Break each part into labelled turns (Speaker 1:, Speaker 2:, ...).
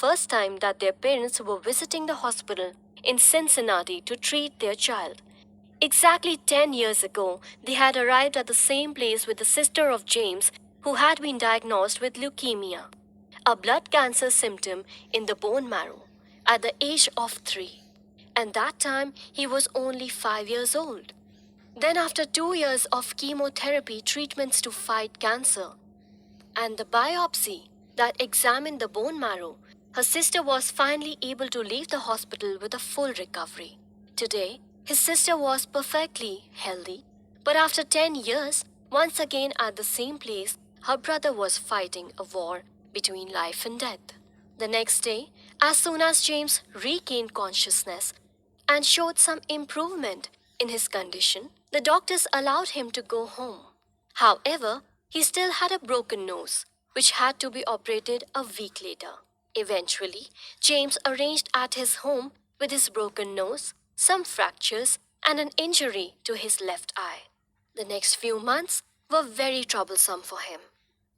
Speaker 1: first time that their parents were visiting the hospital in Cincinnati to treat their child. Exactly 10 years ago, they had arrived at the same place with the sister of James, who had been diagnosed with leukemia, a blood cancer symptom in the bone marrow, at the age of 3. And that time, he was only 5 years old. Then, after 2 years of chemotherapy treatments to fight cancer, and the biopsy that examined the bone marrow, her sister was finally able to leave the hospital with a full recovery. Today, his sister was perfectly healthy, but after 10 years, once again at the same place, her brother was fighting a war between life and death. The next day, as soon as James regained consciousness and showed some improvement in his condition, the doctors allowed him to go home. However, he still had a broken nose, which had to be operated a week later. Eventually, James arranged at his home with his broken nose, some fractures, and an injury to his left eye. The next few months were very troublesome for him.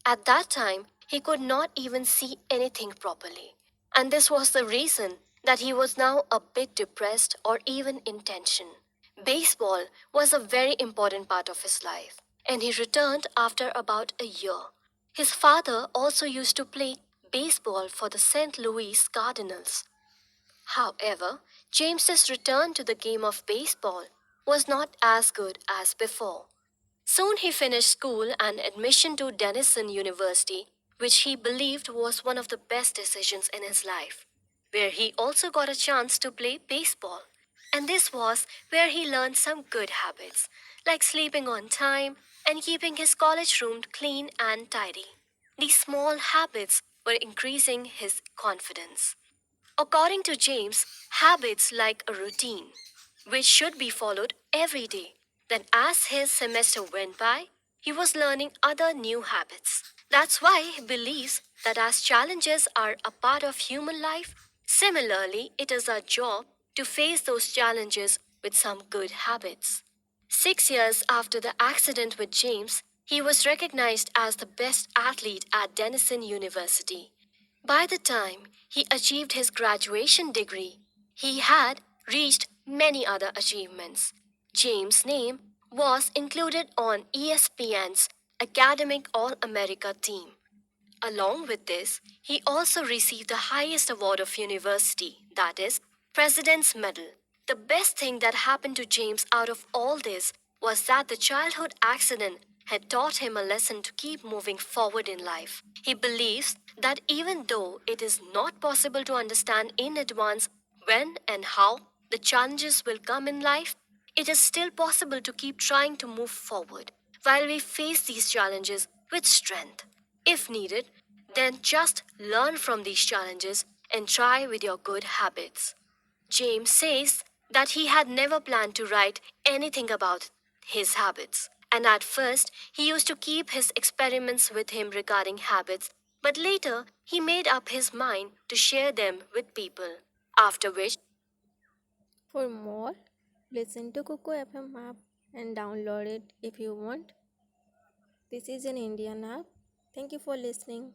Speaker 1: At that time, he could not even see anything properly. And this was the reason that he was now a bit depressed or even in tension. Baseball was a very important part of his life, and he returned after about a year. His father also used to play baseball for the St. Louis Cardinals. However, James's return to the game of baseball was not as good as before. Soon he finished school and admission to Denison University, which he believed was one of the best decisions in his life, where he also got a chance to play baseball. And this was where he learned some good habits, like sleeping on time and keeping his college room clean and tidy. These small habits were increasing his confidence. According to James, habits like a routine, which should be followed every day. Then, as his semester went by, he was learning other new habits. That's why he believes that as challenges are a part of human life, similarly, it is our job to face those challenges with some good habits. 6 years after the accident with James, he was recognized as the best athlete at Denison University. By the time he achieved his graduation degree, he had reached many other achievements. James' name was included on ESPN's Academic All America team. Along with this, he also received the highest award of university, that is, President's Medal. The best thing that happened to James out of all this was that the childhood accident had taught him a lesson to keep moving forward in life. He believes that even though it is not possible to understand in advance when and how the challenges will come in life, it is still possible to keep trying to move forward while we face these challenges with strength. If needed, then just learn from these challenges and try with your good habits. James says that he had never planned to write anything about his habits, and at first he used to keep his experiments with him regarding habits, but later he made up his mind to share them with people, after which
Speaker 2: For more, listen to KukuFM app and download it if you want. This is an Indian app. Thank you for listening.